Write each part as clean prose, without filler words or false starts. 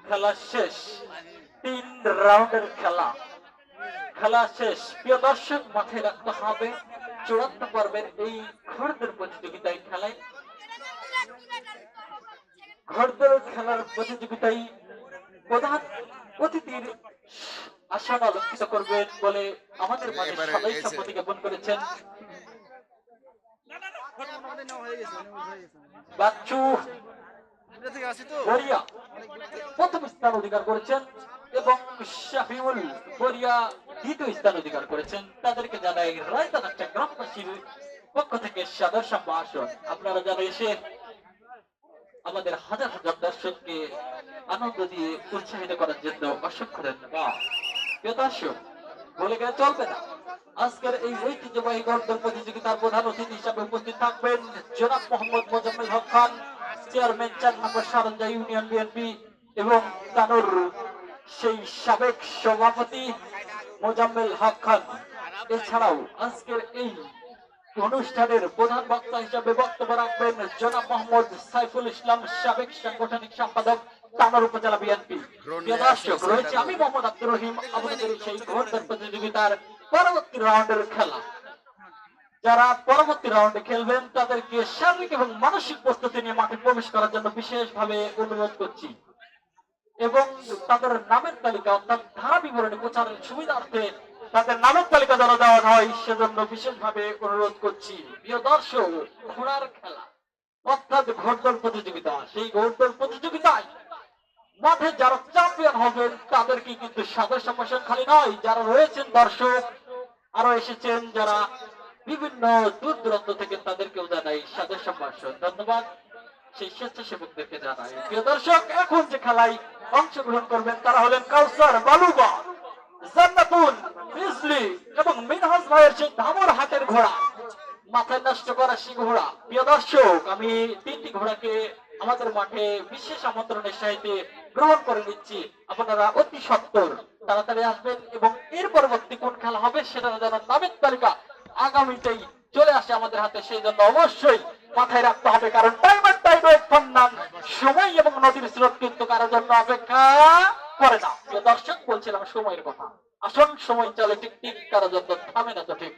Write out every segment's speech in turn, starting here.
খেলা শেষ, 3 রাউন্ডের খেলা। খেলা শেষ। প্রিয় দর্শক, মাথায় রাখতে হবে চূড়ান্ত পর্বের এই ঘোড়দৌড় প্রতিযোগিতায় খেলায় ঘোড়দৌড় খেলার প্রতিযোগিতায় প্রধান অতিথির আসন অলঙ্কৃত করবেন বলে আমাদের মাঝে সবাই সম্মতি জ্ঞাপন করেছেন বাচ্চু বরিয়া প্রথম স্থান অধিকার করেছেন এবং শাফিউল বরিয়া দ্বিতীয় স্থান অধিকার করেছেন। তাদেরকে জানাই রায়তানাচা গ্রামবাসীর পক্ষ থেকে সাদর সম্ভাষণ। আপনারা যারা এসে আমাদের হাজার হাজার দর্শককে আনন্দ দিয়ে উৎসাহিত করার জন্য অসংখ্য ধন্যবাদ। প্রিয় দর্শক, বলে গেলে চলবে না, আজকের এই ঐতিহ্যবাহী ঘোড়দৌড় প্রতিযোগিতার প্রধান অতিথি হিসাবে উপস্থিত থাকবেন জনাব মোহাম্মদ মোজাম্মেল হক খান, চেয়ারম্যান 4 নম্বর সারঞ্জা ইউনিয়ন বিএনপি এবং তানুর সেই সাবেক সভাপতি মোজাম্মেল হক খান। এছাড়াও আজকের এই অনুষ্ঠানের প্রধান বক্তা হিসেবে বক্তব্য রাখবেন জনাব মোহাম্মদ সাইফুল ইসলাম, সাবেক সাংগঠনিক সম্পাদক তানোর উপজেলা বিএনপি। প্রিয় দর্শক, রয়েছে আমি মোহাম্মদ আব্দুর রহিম। আমাদের সেই ঘোড়দৌড় প্রতিযোগিতার পরবর্তী রাউন্ডের খেলা। যারা পরবর্তী রাউন্ডে খেলবেন তাদেরকে শারীরিক এবং মানসিক প্রস্তুতি নিয়ে মাঠে প্রবেশ করার জন্য বিশেষভাবে অনুরোধ করছি এবং তাদের নামের তালিকা অর্থাৎ ধারা বিবরণী প্রচারের সুবিধার্থে তাদের নামের তালিকা যেন দেওয়া হয় সেজন্য বিশেষভাবে অনুরোধ করছি। প্রিয় দর্শক, ঘোড়ার খেলা অর্থাৎ ঘোড়দৌড় প্রতিযোগিতা, সেই ঘোড়দৌড় প্রতিযোগিতায় মাঠে যারা চ্যাম্পিয়ন হবেন তাদেরকে কিন্তু সাদর সম্ভাষণ খালি নয়, যারা রয়েছেন দর্শক আরো এসেছেন যারা বিভিন্ন দূর দূরান্ত থেকে, তাদেরকেও জানাই সাদর সম্ভাষণ। ধন্যবাদ সেই স্বেচ্ছাসেবকদেরকে জানাই। প্রিয় দর্শক, এখন যে খেলায় অংশগ্রহণ করবেন তারা হলেন কাউসার, বালুবা, জান্নাতুল, বিজলি এবং মিনহাজ ভাইয়ের সেই ধামর হাটের ঘোড়া, মাথায় নষ্ট করা সেই ঘোড়া। প্রিয় দর্শক, আমি 3টি ঘোড়াকে আমাদের মাঠে বিশেষ আমন্ত্রণের সাথে গ্রহণ করে নিচ্ছি। আপনারা অতি সত্বর তাড়াতাড়ি আসবেন এবং এর পরবর্তী কোন খেলা হবে সেটা যেন নামের তালিকা আগামীতেই চলে আসে আমাদের হাতে, সেই জন্য অবশ্যই মাথায় রাখতে হবে, কারণ time and time wait for none, সময় এবং নদীর স্রোত কিন্তু কারোর জন্য অপেক্ষা করে না। প্রিয় দর্শক, বলছিলাম সময়ের কথা, আসল সময় চলে ঠিক ঠিক, কারোর জন্য থামে না তো ঠিক।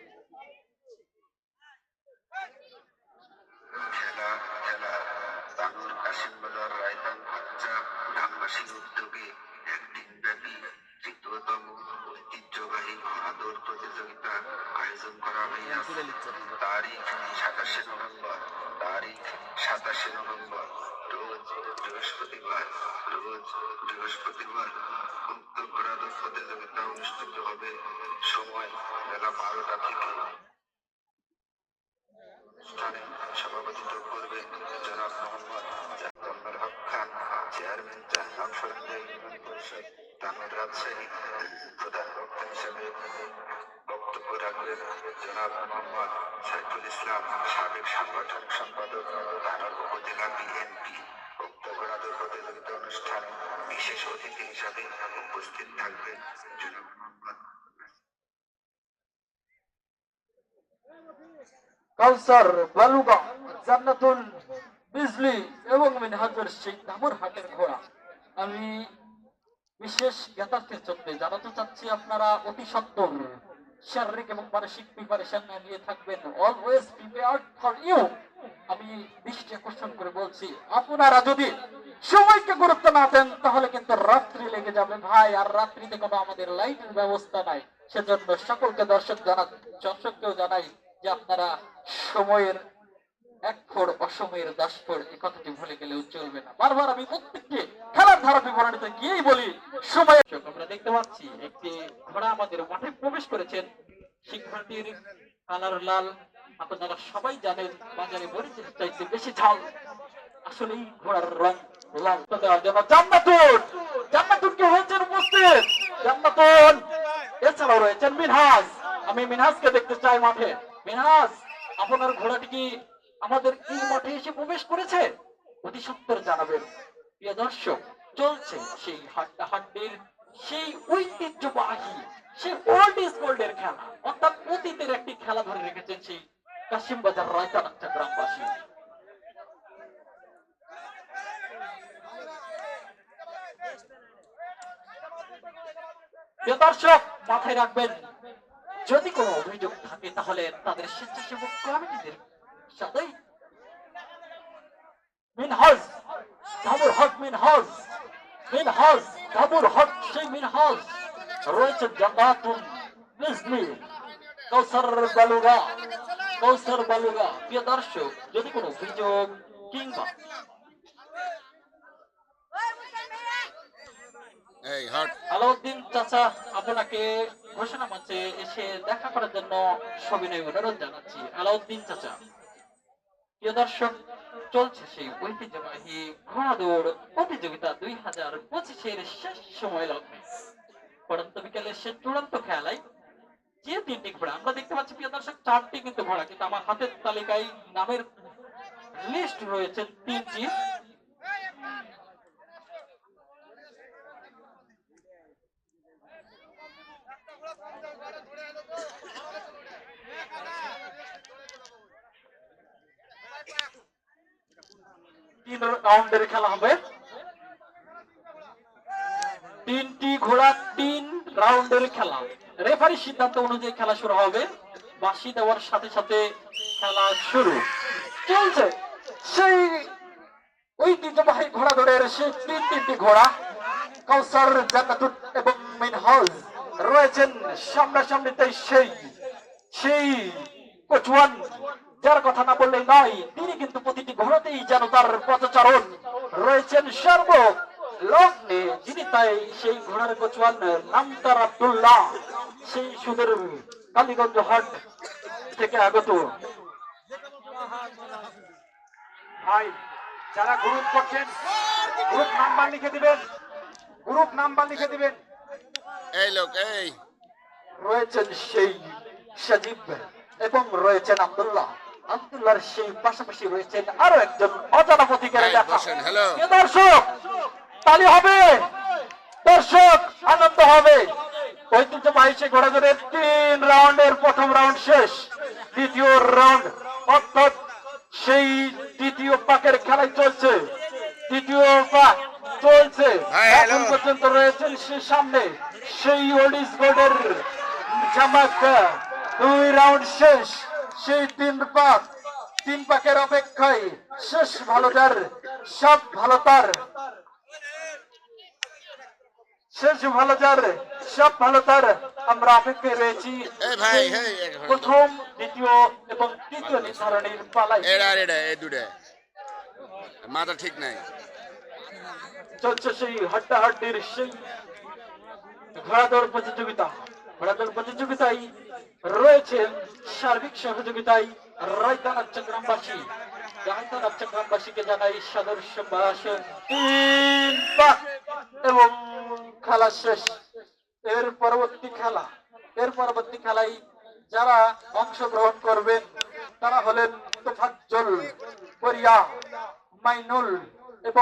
খেলা খেলা তানুর কাশিমবাজার রায়তান বাচ্চা গ্রামবাসীর উদ্যোগে একদিন ব্যাপী তৃতীয়তম ঐতিহ্যবাহী ঘোড়াদৌড় প্রতিযোগিতার আয়োজন করা হইয়াছে। তারিখ 27 নভেম্বর, তারিখ 27 নভেম্বর, রোজ বৃহস্পতিবার, রোজ বৃহস্পতিবার উক্ত ঘোড়াদৌড় প্রতিযোগিতা অনুষ্ঠিত হবে। সময় বেলা 12টা থেকে। অনুষ্ঠানে সভাপতিত্ব করবেন জনাব মোহাম্মদ মোজাম্মেল হক খান, চেয়ারম্যান 4 নং সারঞ্জা ইউনিয়ন পরিষদ তানোর, রাজশাহী। প্রধান বক্তা হিসেবে বক্তব্য রাখবেন জনাব মোহাম্মদ সাইফুল ইসলাম, সাবেক সাংগঠনিক সম্পাদক তানোর উপজেলা বিএনপি। উক্ত ঘোড়াদৌড় প্রতিযোগিতা অনুষ্ঠানে বিশেষ অতিথি হিসাবে উপস্থিত থাকবেন জনাব মোহাম্মদ কাউসার, বালুবা, জান্নাতুল, বিজলি এবং মিনহাজের সেই ধামর হাটের ঘোড়া। আমি বিশেষ জ্ঞাতার্থের জন্য জানাতে চাচ্ছি আপনারা অতি সত্বর শারীরিক এবং মানসিক প্রিপারেশন নিয়ে থাকবেন। Always prepared for you. আমি দৃষ্টি আকর্ষণ করে বলছি, আপনারা যদি সময়কে গুরুত্ব না দেন তাহলে কিন্তু রাত্রি লেগে যাবে ভাই, আর রাত্রিতে কোনো আমাদের লাইটের ব্যবস্থা নাই। সেজন্য সকলকে দর্শককেও জানাই যে আপনারা সময়ের 1 ফোড় অসময়ের 10 ফোড়, এই কথাটি ভুলে গেলেও চলবে না। বারবার আমি প্রত্যেককে খেলার ধারা বিবরণীতে গিয়েই বলি সময়। আমরা দেখতে পাচ্ছি একটি ঘোড়া আমাদের মাঠে প্রবেশ করেছেন। সেই ঘোড়াটির কালার লাল। আপনারা সবাই জানেন বাজারে মরিচের চাইতে বেশি ঝাল। আসলে এই ঘোড়ার রং লাল। দেওয়ার জন্য জান্নাতুল, জান্নাতুল কি হয়েছেন উপস্থিত? জান্নাতুল। এছাড়াও রয়েছেন মিনহাজ। আমি মিনহাজকে দেখতে চাই মাঠে। মিনহাজ, আপনার ঘোড়াটি কি আমাদের এই মাঠে এসে প্রবেশ করেছে? অতি সত্বর জানাবেন। প্রিয় দর্শক, চলছে সেই হাড্ডাহাড্ডির সেই ঐতিহ্যবাহী সেই ওল্ড ইজ গোল্ডের খেলা, অর্থাৎ অতীতের একটি খেলা ধরে রেখেছেন সেই কাশিমবাজার রায়তানাচা গ্রামবাসী। প্রিয় দর্শক মাথায় রাখবেন, যদি কোনো অভিযোগ থাকে তাহলে তাদের স্বেচ্ছাসেবক কমিটিদের সাথেই মিনহাজ ধাবুর হক মিনহাজ ধাবুর হক সেই মিনহাজ রয়েছে জান্নাতুন বিজলি কৌসার বালুগা প্রিয় দর্শক, যদি কোনো অভিযোগ কিংবা আলাউদ্দিন চাচা আপনাকে ঘোষণা মঞ্চে এসে দেখা করার জন্য সবিনয় অনুরোধ জানাচ্ছি। আলাউদ্দিন চাচা। প্রিয় দর্শক, চলছে সেই ঐতিহ্যবাহী ঘোড়া দৌড় প্রতিযোগিতা 2025-এর শেষ সময় লগ্নে পড়ন্ত বিকেলের সে চূড়ান্ত খেলায় যে তিনটি ঘোড়া আমরা দেখতে পাচ্ছি, প্রিয় দর্শক, চারটি কিন্তু ঘোড়া, কিন্তু আমার হাতের তালিকায় নামের লিস্ট রয়েছে তিনটি। তিন রাউন্ডের খেলা হবে, তিনটি ঘোড়া, 3 রাউন্ডের খেলা। রেফারি সিদ্ধান্ত অনুযায়ী খেলা শুরু হবে। বাঁশি দেওয়ার সাথে সাথে খেলা শুরু চলছে। সেই ঐতিহ্যবাহী ঘোড়া দৌড়ের সেই তিনটি ঘোড়া কাউসার, জান্নাতুন এবং মিনহাজ রয়েছেন সামনাসামনিতে। সেই কোচওয়ান, যার কথা না বললেই নয়, তিনি কিন্তু প্রতিটি ঘোড়াতেই যেন তার পদচারণ রয়েছেন সর্ব লগ্নে। যিনি তাই সেই ঘোড়ার কোচওয়ান নামতার আব্দুল্লাহ, সেই সুদের কালীগঞ্জ হাট থেকে আগত। ভাই যারা গ্রুপ করছেন, গ্রুপ নাম্বার লিখে দিবেন, গ্রুপ নাম্বার লিখে দিবেন। এই লোক এই রয়েছেন সেই সাজিব এবং রয়েছেন আব্দুল্লাহর সেই পাশাপাশি রয়েছেন আরো একজন অজানা প্রতীকের দেখা। হ্যালো দর্শক তালি হবে, দর্শক আনন্দ হবে। ঐতিহ্যবাহী সেই ঘোড়াদৌড়ের 3 রাউন্ডের প্রথম রাউন্ড শেষ, দ্বিতীয় রাউন্ড অর্থাৎ সেই দ্বিতীয় পাকের খেলায় চলছে। দ্বিতীয় পাক চলছে, এখন পর্যন্ত রয়েছেন সেই সামনে সেই ওল্ডিজ গোল্ডের জামাত। 2 রাউন্ড শেষ, সেই 3 পাকের অপেক্ষায়। শেষ ভালো যার, সব ভালো তার, শেষ ভালো যার, সব ভালো তার। আমরা অপেক্ষায় রয়েছি প্রথম, দ্বিতীয় এবং তৃতীয় নির্ধারণের পালায়। মাথা ঠিক নাই। চলছে সেই হাড্ডাহাড্ডির সেই ঘোড়াদৌড় প্রতিযোগিতায় রয়েছে সার্বিক সহযোগিতায় রায়তানাচ্চ গ্রামবাসীকে জানাই সাদর সম্ভাষণ। 3 পাক এবং খেলা শেষ। এর পরবর্তী খেলায় যারা অংশগ্রহণ করবেন তারা হলেন তোফাজ্জল, কোরিয়া, মাইনুল,